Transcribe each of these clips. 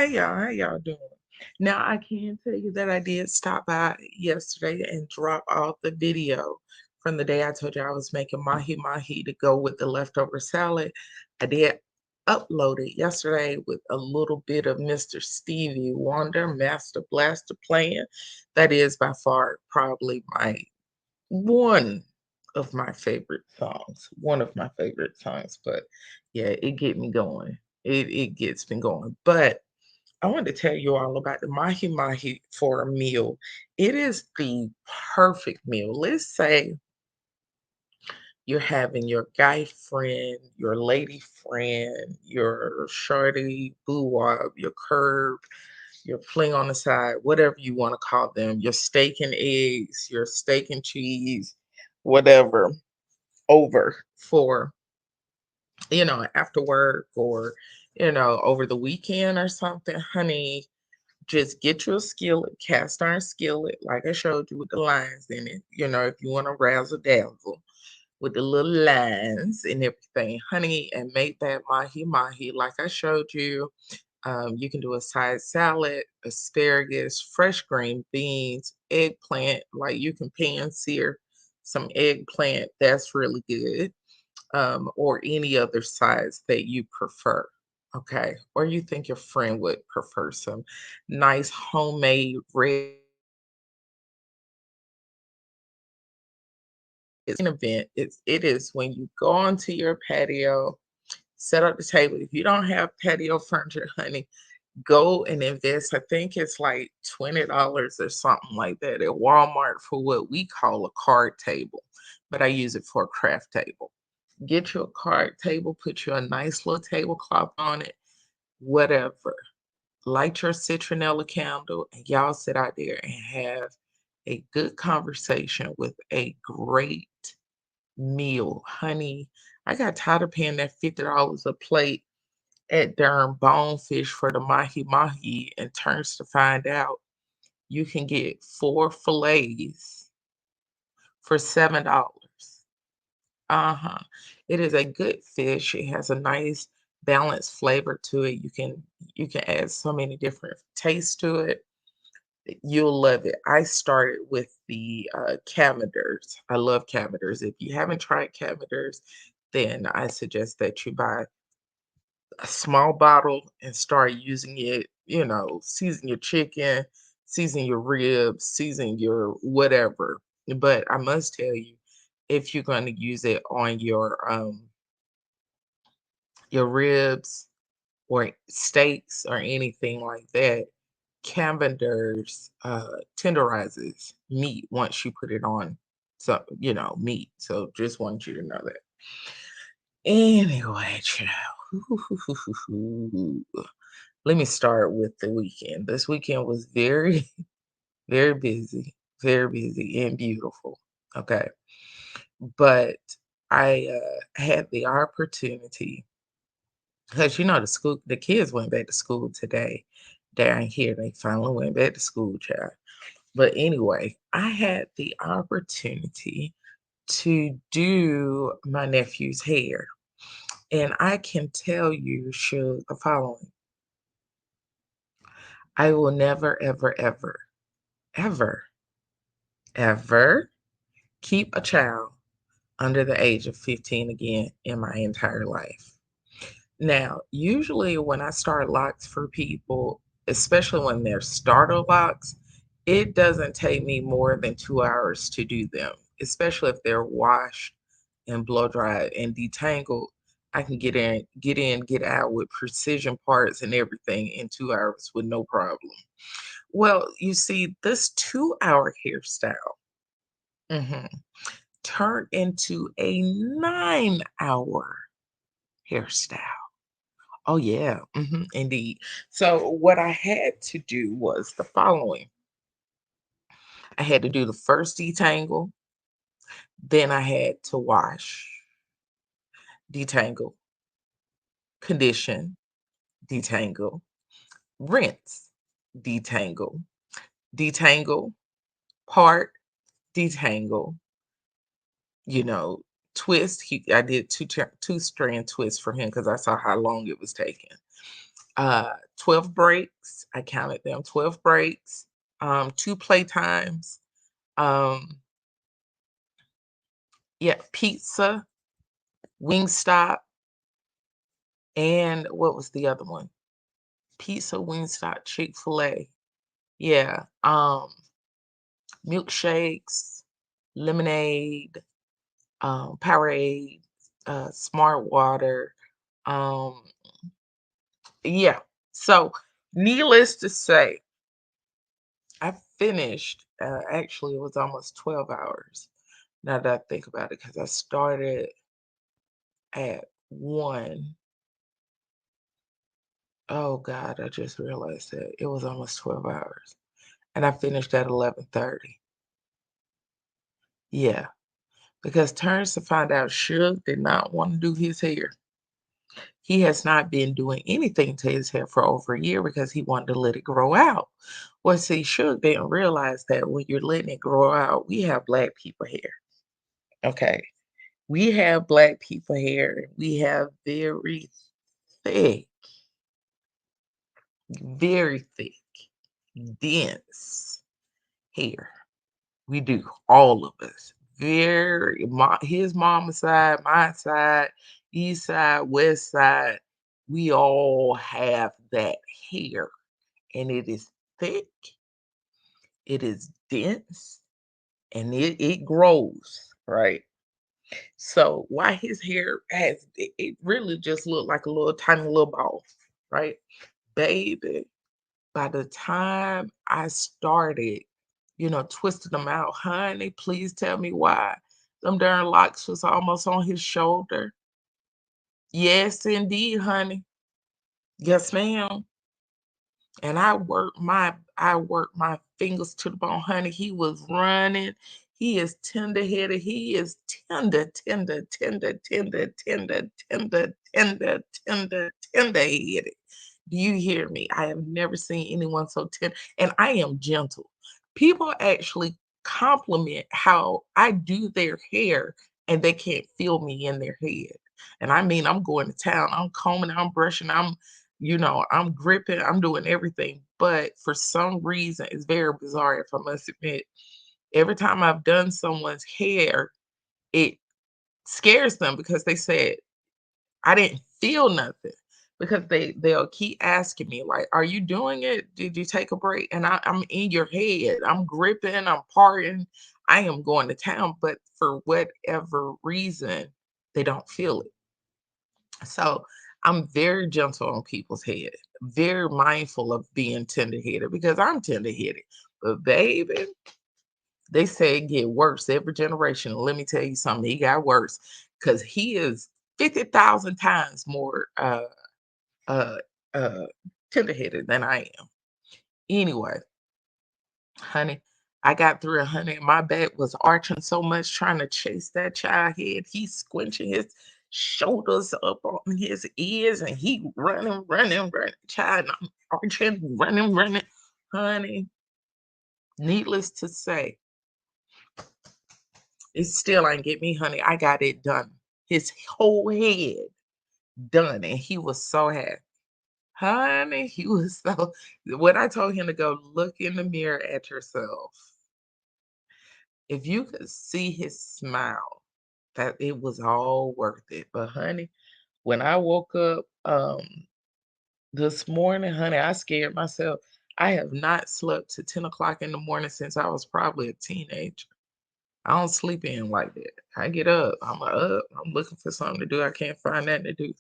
Hey y'all, how y'all doing? Now I can tell you that I did stop by yesterday and drop off the video from the day I told you I was making mahi mahi to go with the leftover salad. I did upload it yesterday with a little bit of Mr. Stevie Wonder, Master Blaster playing. That is by far probably my one of my favorite songs. One of my favorite songs, but yeah, it get me going. It gets me going. But I wanted to tell you all about the mahi mahi for a meal. It is the perfect meal. Let's say you're having your guy friend, your lady friend, your shorty, boo wop, your curb, your fling on the side, whatever you want to call them, your steak and eggs, your steak and cheese, whatever, over for, after work or, over the weekend or something, honey. Just get you a skillet, cast iron skillet, like I showed you with the lines in it. If you want to razzle dazzle with the little lines and everything, honey, and make that mahi mahi like I showed you. You can do a side salad, asparagus, fresh green beans, eggplant. Like you can pan sear some eggplant. That's really good. Or any other sides that you prefer. Okay. Or you think your friend would prefer some nice homemade red. It's an event. It is when you go onto your patio, set up the table. If you don't have patio furniture, honey, go and invest. I think it's like $20 or something like that at Walmart for what we call a card table, but I use it for a craft table. Get you a card table, put you a nice little tablecloth on it, whatever. Light your citronella candle, and y'all sit out there and have a good conversation with a great meal. Honey, I got tired of paying that $50 a plate at darn Bonefish for the mahi mahi and turns to find out you can get 4 fillets for $7. Uh-huh. It is a good fish. It has a nice balanced flavor to it. You can add so many different tastes to it. You'll love it. I started with the Cavenders. I love Cavenders. If you haven't tried Cavenders, then I suggest that you buy a small bottle and start using it, season your chicken, season your ribs, season your whatever. But I must tell you, if you're going to use it on your ribs or steaks or anything like that, Cavender's tenderizes meat once you put it on meat. So just want you to know that. Anyway, child. Let me start with the weekend. This weekend was very, very busy and beautiful. Okay. But I had the opportunity because the kids went back to school today. Down here, they finally went back to school, child. But anyway, I had the opportunity to do my nephew's hair. And I can tell you, should the following. I will never, ever, ever, ever, ever keep a child under the age of 15 again in my entire life. Now, usually when I start locks for people, especially when they're starter locks, it doesn't take me more than 2 hours to do them, especially if they're washed and blow dried and detangled. I can get out with precision parts and everything in 2 hours with no problem. Well, you see, this 2 hour hairstyle mhm, turned into a 9 hour hairstyle. Oh, yeah, indeed. So, what I had to do was the following. I had to do the first detangle, then I had to wash, detangle, condition, detangle, rinse, detangle, detangle, part, detangle, you know, twist. I did two strand twists for him because I saw how long it was taking. 12 breaks. I counted them, 12 breaks, 2 playtimes, um, yeah, pizza, Wingstop, and what was the other one? Pizza, Wingstop, Chick-fil-A. Yeah, milkshakes, lemonade, Powerade, Smart Water. Um, yeah. So, needless to say, I finished. Actually, it was almost 12 hours. Now that I think about it, because I started at 1. Oh God, I just realized that it was almost 12 hours, and I finished at 11:30. Yeah, because turns to find out, Suge did not want to do his hair. He has not been doing anything to his hair for over a year because he wanted to let it grow out. Well, see, Suge didn't realize that when you're letting it grow out, we have black people hair. Okay. We have black people hair. We have thick, very thick, dense hair. We do, all of us. His mama's side, my side, east side, west side. We all have that hair, and it is thick, it is dense, and it grows, right? So why his hair it really just looked like a little tiny little ball, right? Baby, by the time I started, twisting them out, honey, please tell me why. Them darn locks was almost on his shoulder. Yes, indeed, honey. Yes, ma'am. And I worked my fingers to the bone, honey. He was running. He is tender-headed. He is tender, tender, tender, tender, tender, tender, tender, tender, tender-headed. Do you hear me? I have never seen anyone so tender, and I am gentle. People actually compliment how I do their hair, and they can't feel me in their head. And I mean, I'm going to town. I'm combing, I'm brushing, I'm gripping, I'm doing everything. But for some reason, it's very bizarre, if I must admit. Every time I've done someone's hair, it scares them because they said, I didn't feel nothing. Because they'll keep asking me, like, are you doing it? Did you take a break? And I'm in your head. I'm gripping, I'm parting, I am going to town. But for whatever reason, they don't feel it. So I'm very gentle on people's head, very mindful of being tender-headed because I'm tender-headed. But baby, they say it get worse every generation. Let me tell you something, he got worse because he is 50,000 times more uh uh tender-headed than I am. Anyway, honey, I got through it, honey. My back was arching so much trying to chase that child head. He's squinching his shoulders up on his ears and he running, running, running. Child, and I'm arching, running, running. Honey, needless to say, it still ain't get me, honey. I got it done. His whole head done, and he was so happy. Honey, he was so when I told him to go look in the mirror at yourself, if you could see his smile, that it was all worth it. But honey, when I woke up this morning, honey, I scared myself. I have not slept to 10 o'clock in the morning since I was probably a teenager. I don't sleep in like that. I get up, I'm up, I'm looking for something to do. I can't find nothing to do.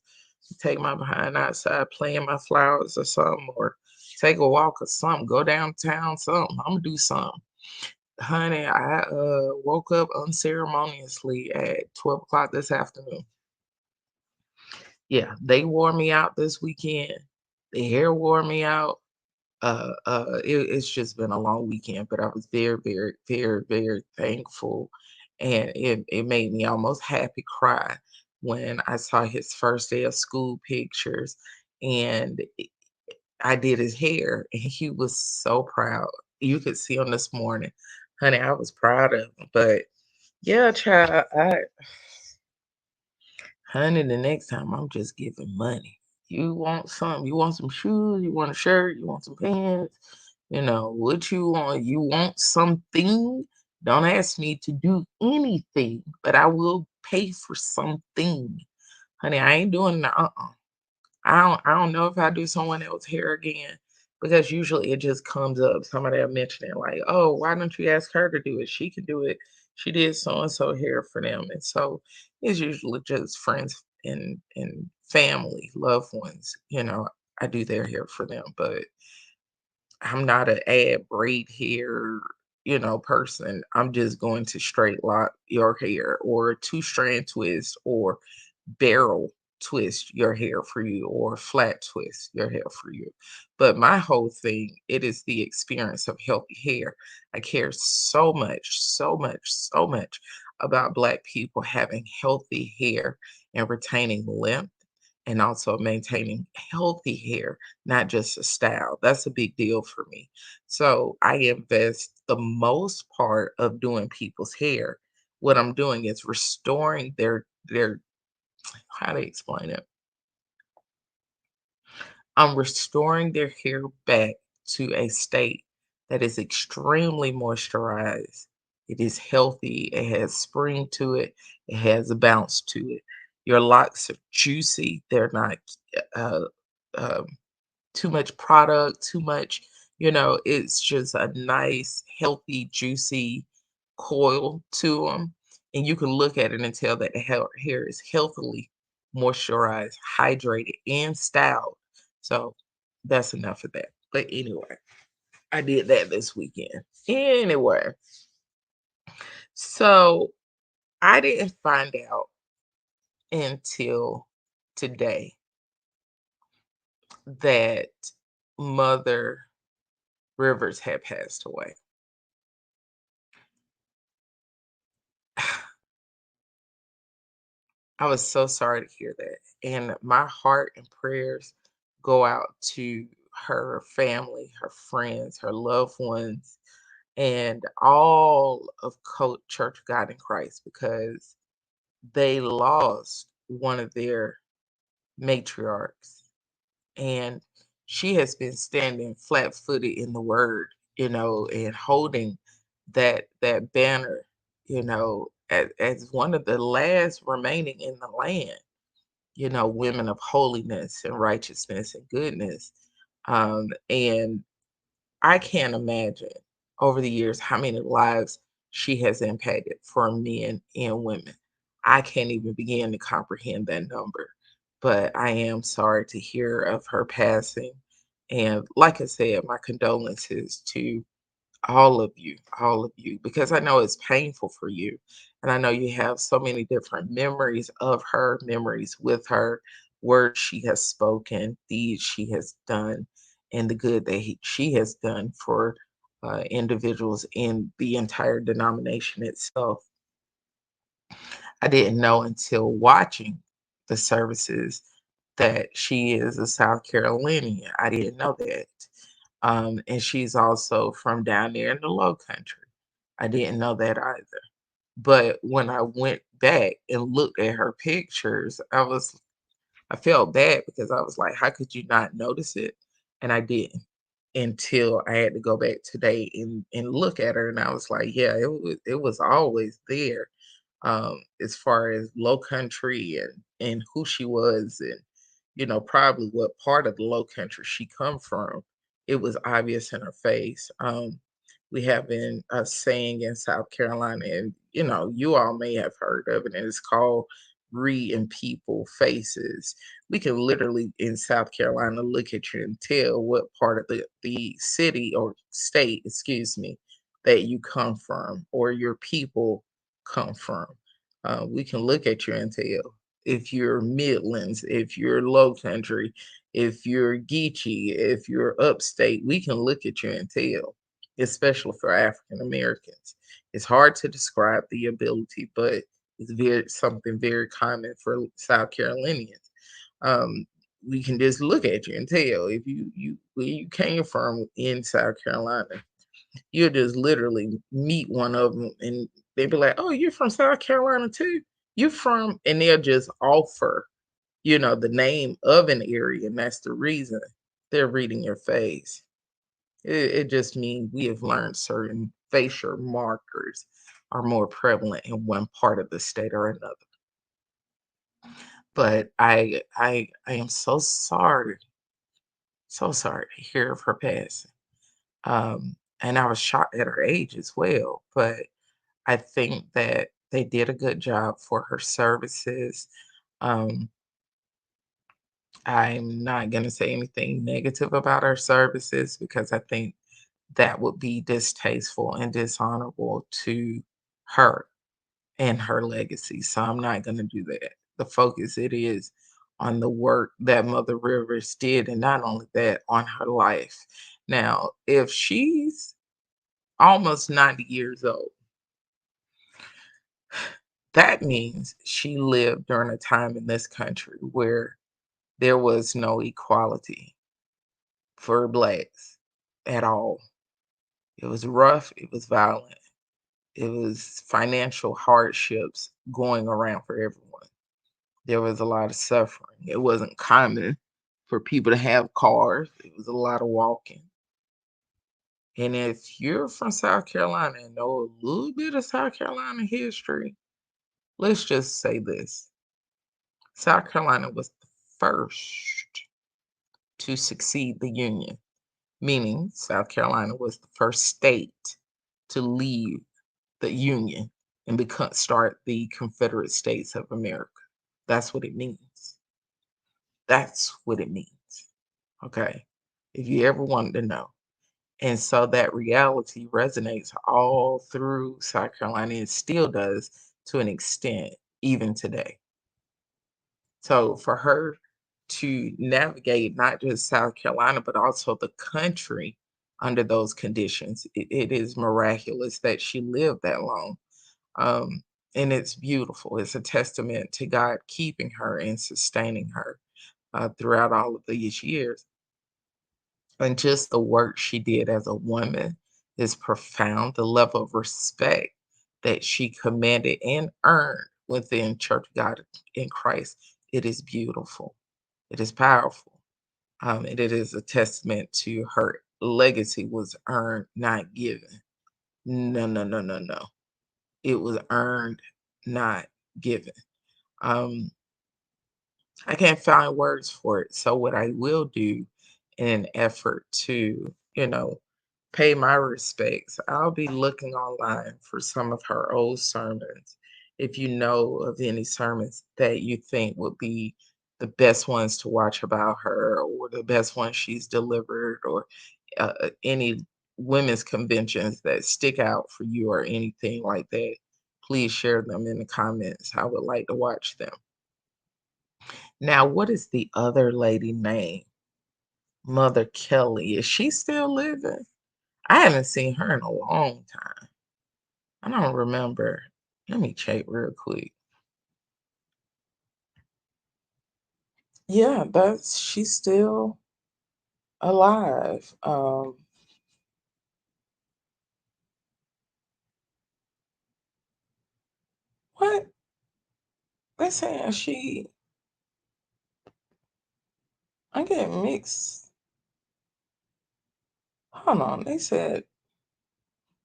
Take my behind outside, playing my flowers or something, or take a walk or something, go downtown, something. I'm gonna do something. Honey, I woke up unceremoniously at 12 o'clock this afternoon. Yeah, they wore me out this weekend. The hair wore me out. It's just been a long weekend, but I was very, very, very, very thankful, and it made me almost happy cry when I saw his first day of school pictures, and I did his hair, and he was so proud. You could see him this morning, honey. I was proud of him, but yeah, child, honey, the next time I'm just giving money. You want something, you want some shoes, you want a shirt, you want some pants, what you want. You want something. Don't ask me to do anything, but I will pay for something. Honey, I ain't doing that. I don't know if I do someone else's hair again because usually it just comes up. Somebody will mention it like, oh, why don't you ask her to do it? She can do it. She did so and so hair for them. And so it's usually just friends and family, loved ones, I do their hair for them. But I'm not an ad braid hair, person. I'm just going to straight lock your hair or two strand twist or barrel twist your hair for you or flat twist your hair for you. But my whole thing, it is the experience of healthy hair. I care so much, so much, so much about Black people having healthy hair and retaining length and also maintaining healthy hair, not just a style. That's a big deal for me. So I invest the most part of doing people's hair. What I'm doing is restoring their how to explain it. I'm restoring their hair back to a state that is extremely moisturized. It is healthy. It has spring to it. It has a bounce to it. Your locks are juicy. They're not uh, um, too much product, too much, it's just a nice, healthy, juicy coil to them. And you can look at it and tell that the hair is healthily moisturized, hydrated, and styled. So that's enough of that. But anyway, I did that this weekend. Anyway, so I didn't find out until today that Mother Rivers had passed away. I was so sorry to hear that. And my heart and prayers go out to her family, her friends, her loved ones, and all of Church of God in Christ because they lost one of their matriarchs. And she has been standing flat footed in the word, and holding that banner, as one of the last remaining in the land, women of holiness and righteousness and goodness. And I can't imagine over the years how many lives she has impacted for men and women. I can't even begin to comprehend that number. But I am sorry to hear of her passing. And like I said, my condolences to all of you, because I know it's painful for you. And I know you have so many different memories of her, memories with her, words she has spoken, deeds she has done, and the good that she has done for individuals in the entire denomination itself. I didn't know until watching the services that she is a South Carolinian. I didn't know that. And she's also from down there in the low country. I didn't know that either. But when I went back and looked at her pictures, I felt bad because I was like, how could you not notice it? And I didn't until I had to go back today and look at her, and I was like, yeah, it was always there. As far as low country and who she was, and probably what part of the low country she come from, it was obvious in her face. We have been saying in South Carolina, and you all may have heard of it, and it's called reading people faces. We can literally in South Carolina look at you and tell what part of the city or state, excuse me, that you come from or your people come from. We can look at you and tell if you're Midlands, if you're Low Country, if you're Geechee, if you're Upstate. We can look at you and tell, especially for African Americans. It's hard to describe the ability, but it's very something very common for South Carolinians. Um, we can just look at you and tell if you where you came from in South Carolina. You'll just literally meet one of them and they'll be like, "Oh, you're from South Carolina too? You from?" And they'll just offer. the name of an area, and that's the reason they're reading your face. It just means we have learned certain facial markers are more prevalent in one part of the state or another. But I am so sorry to hear of her passing. And I was shocked at her age as well. But I think that they did a good job for her services. Um, I'm not going to say anything negative about her services because I think that would be distasteful and dishonorable to her and her legacy. So I'm not going to do that. The focus it is on the work that Mother Rivers did, and not only that, on her life. Now, if she's almost 90 years old, that means she lived during a time in this country where there was no equality for blacks at all. It was rough, it was violent, it was financial hardships going around for everyone. There was a lot of suffering. It wasn't common for people to have cars. It was a lot of walking. And if you're from South Carolina and know a little bit of South Carolina history, let's just say this. South Carolina was the first to succeed the Union, meaning South Carolina was the first state to leave the Union and start the Confederate States of America. That's what it means. That's what it means. Okay. If you ever wanted to know. And so that reality resonates all through South Carolina and still does to an extent, even today. So for her to navigate not just South Carolina, but also the country under those conditions, it is miraculous that she lived that long. Um, and it's beautiful. It's a testament to God keeping her and sustaining her throughout all of these years. And just the work she did as a woman is profound. The level of respect that she commanded and earned within Church of God in Christ, it is beautiful. It is powerful. And it is a testament to her legacy was earned, not given. No, no, no, no, no. It was earned, not given. Um, I can't find words for it. So what I will do in an effort to, pay my respects, I'll be looking online for some of her old sermons. If you know of any sermons that you think would be the best ones to watch about her or the best ones she's delivered or any women's conventions that stick out for you or anything like that, please share them in the comments. I would like to watch them. Now, what is the other lady name? Mother Kelly. Is she still living? I haven't seen her in a long time. I don't remember. Let me check real quick. Yeah, that's she's still alive. What? They saying I get mixed. Hold on. They said,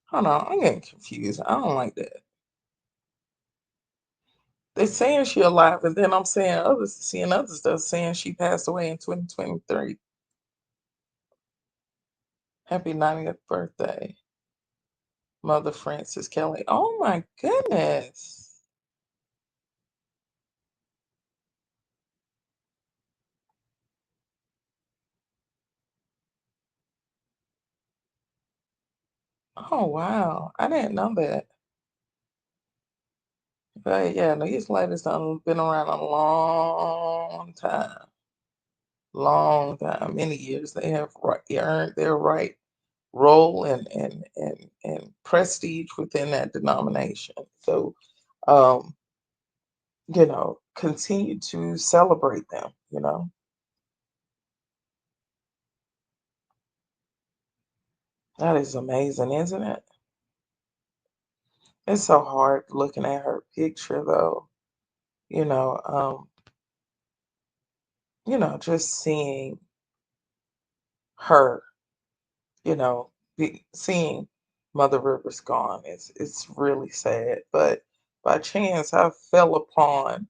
hold on, I'm getting confused. I don't like that. They saying she alive, and then I'm seeing other stuff saying she passed away in 2023. Happy 90th birthday, Mother Frances Kelly. Oh my goodness. Oh wow. I didn't know that. But yeah, these ladies done been around a long time. Long time, many years. They have earned their right role and prestige within that denomination. So continue to celebrate them. That is amazing, isn't it? It's so hard looking at her picture though, you know. just seeing her, seeing Mother Rivers gone it's really sad. But by chance, I fell upon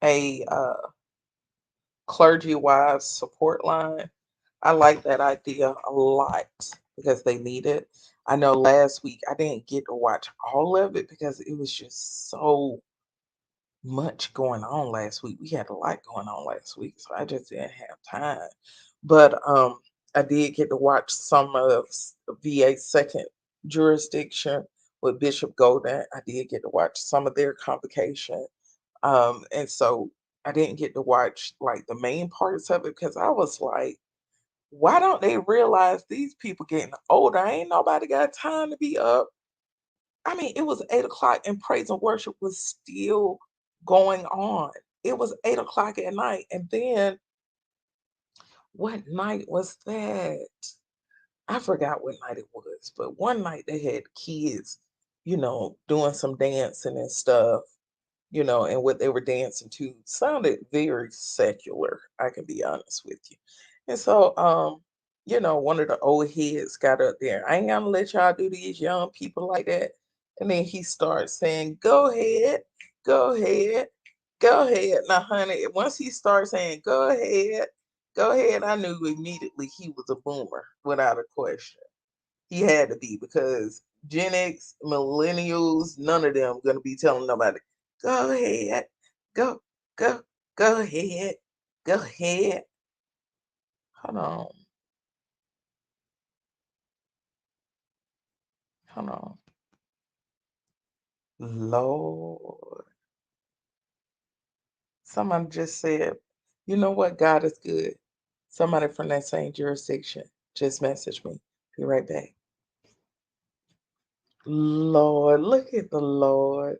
a clergy wives support line. I like that idea a lot because they need it. I know last week I didn't get to watch all of it because it was just so much going on last week. We had a lot going on last week, so I just didn't have time. But I did get to watch some of VA's second jurisdiction with Bishop Golden. I did get to watch some of their convocation. And so I didn't get to watch like the main parts of it because I was like, why don't they realize these people getting older? Ain't nobody got time to be up. I mean, it was 8 o'clock and praise and worship was still going on. It was 8 o'clock at night. And then what night was that? I forgot what night it was, but one night they had kids, doing some dancing and stuff, and what they were dancing to sounded very secular, I can be honest with you. And so, one of the old heads got up there. I ain't gonna let y'all do these young people like that. And then he starts saying, go ahead, go ahead, go ahead. Now, honey, once he starts saying, go ahead, I knew immediately he was a boomer without a question. He had to be because Gen X, millennials, none of them gonna be telling nobody, go ahead, go, go, go ahead, go ahead. Hold on, hold on. Lord. Somebody just said, you know what? God is good. Somebody from that same jurisdiction just messaged me. Be right back. Lord, look at the Lord.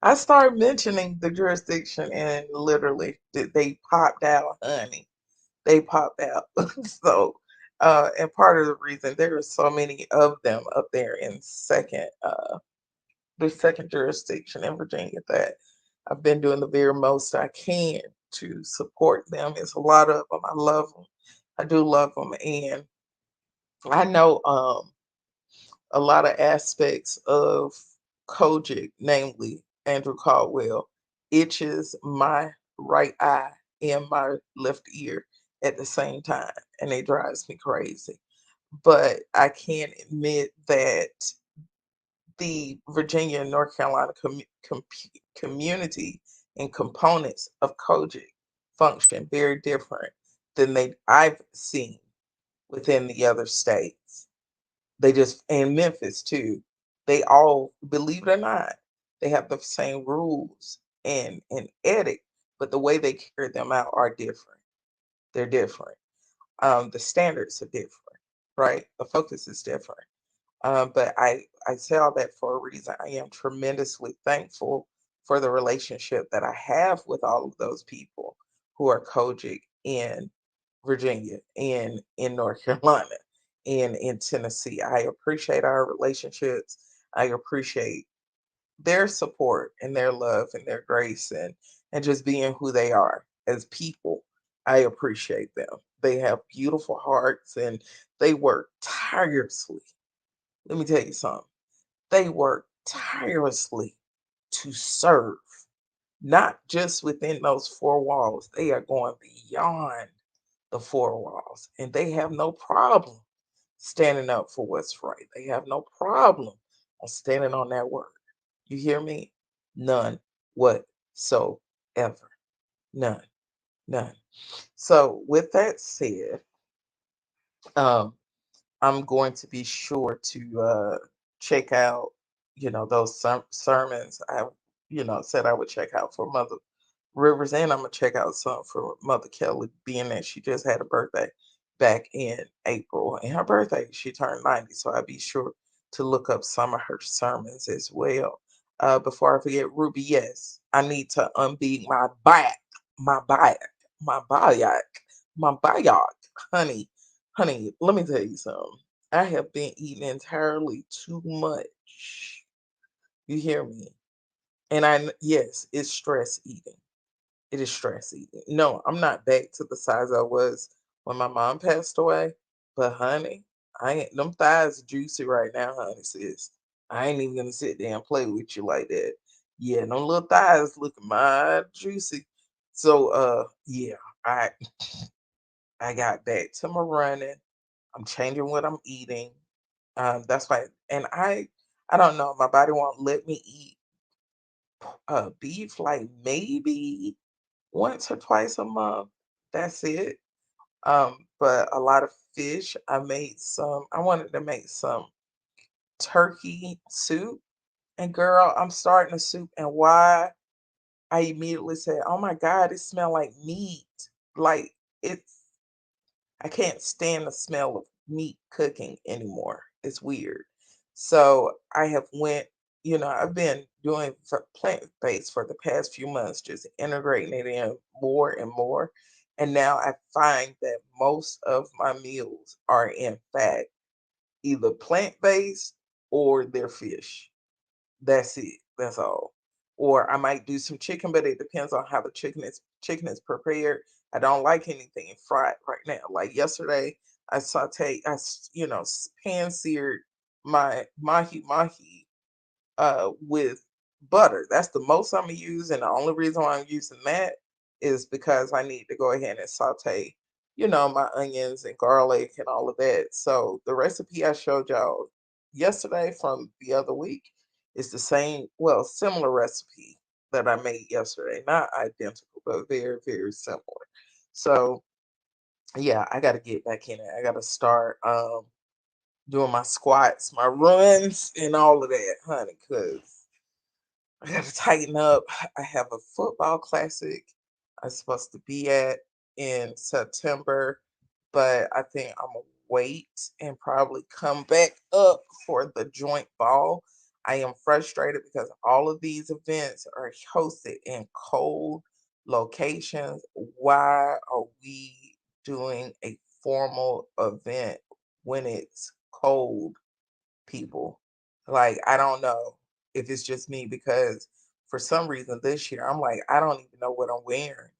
I started mentioning the jurisdiction and literally they popped out, honey. They popped out. So, and part of the reason there are so many of them up there in the second jurisdiction in Virginia that I've been doing the very most I can to support them. It's a lot of them. I love them. I do love them, and I know a lot of aspects of COGIC, namely Andrew Caldwell, itches my right eye and my left ear at the same time, and it drives me crazy. But I can admit that the Virginia and North Carolina community and components of COGIC function very different than I've seen within the other states. They just and Memphis too. They all, believe it or not, they have the same rules and ethic, but the way they carry them out are different. They're different. The standards are different, right? The focus is different. But I say all that for a reason. I am tremendously thankful for the relationship that I have with all of those people who are COGIC in Virginia and in North Carolina and in Tennessee. I appreciate our relationships. I appreciate their support and their love and their grace and just being who they are as people. I appreciate them. They have beautiful hearts and they work tirelessly. Let me tell you something. They work tirelessly to serve, not just within those four walls. They are going beyond the four walls, and they have no problem standing up for what's right. They have no problem on standing on that word. You hear me? None whatsoever. None. None. So, with that said, um, I'm going to be sure to check out, those sermons I, said I would check out for Mother Rivers, and I'm gonna check out some for Mother Kelly, being that she just had a birthday back in April, and her birthday she turned 90, so I'll be sure to look up some of her sermons as well. Before I forget, Ruby, yes, I need to unbeat my back, my back, my back, honey, honey. Let me tell you something. I have been eating entirely too much. You hear me? And yes, it's stress eating. It is stress eating. No, I'm not back to the size I was when my mom passed away. But honey, I ain't them thighs juicy right now, honey, sis. I ain't even gonna sit there and play with you like that. Yeah, them little thighs looking mighty juicy. So yeah, I I got back to my running. I'm changing what I'm eating. That's why and I don't know, my body won't let me eat beef like maybe once or twice a month. That's it. But a lot of fish. I wanted to make some turkey soup. And girl, I'm starting a soup. And why I immediately said, oh my God, it smells like meat. Like it's I can't stand the smell of meat cooking anymore. It's weird. So I have I've been doing plant-based for the past few months, just integrating it in more and more. And now I find that most of my meals are in fact either plant-based or they're fish. That's it. That's all. Or I might do some chicken, but it depends on how the chicken is prepared. I don't like anything fried right now. Like yesterday, I sauteed, pan seared my mahi mahi with butter. That's the most I'm gonna use, and the only reason why I'm using that is because I need to go ahead and saute, my onions and garlic and all of that. So the recipe I showed y'all yesterday from the other week is the same, well, similar recipe that I made yesterday. Not identical, but very, very similar. So yeah, I gotta get back in it. I gotta start doing my squats, my runs, and all of that, honey, because I gotta tighten up. I have a football classic I'm supposed to be at in September, but I think I'm gonna wait and probably come back up for the joint ball. I am frustrated because all of these events are hosted in cold locations. Why are we doing a formal event when it's cold, people? Like, I don't know if it's just me because for some reason this year I'm like, I don't even know what I'm wearing.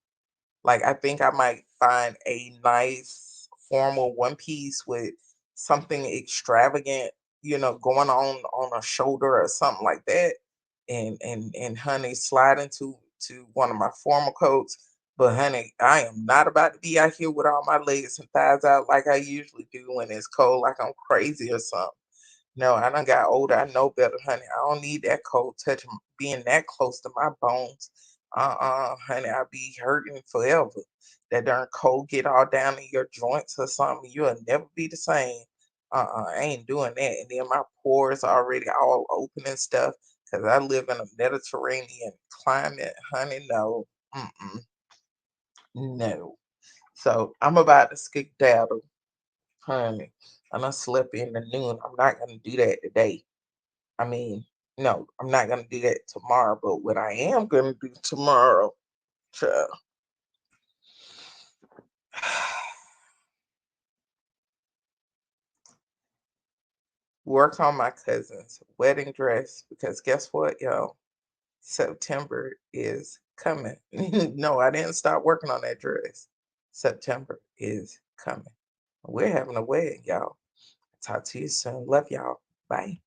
Like, I think I might find a nice formal one piece with something extravagant, going on a shoulder or something like that. And honey, slide into one of my formal coats. But honey, I am not about to be out here with all my legs and thighs out like I usually do when it's cold, like I'm crazy or something. No, I done got older. I know better, honey. I don't need that cold touch being that close to my bones. Honey, I be hurting forever. That darn cold get all down in your joints or something. You'll never be the same. I ain't doing that. And then my pores already all open and stuff because I live in a Mediterranean climate, honey. No, mm-mm, no. So I'm about to skedaddle, honey. And I slept in the noon. I'm not gonna do that today. I mean, no, I'm not gonna do that tomorrow, but what I am gonna do tomorrow, child, work on my cousin's wedding dress because guess what, y'all? September is coming. No, I didn't stop working on that dress. September is coming. We're having a wedding, y'all. Talk to you soon. Love y'all. Bye.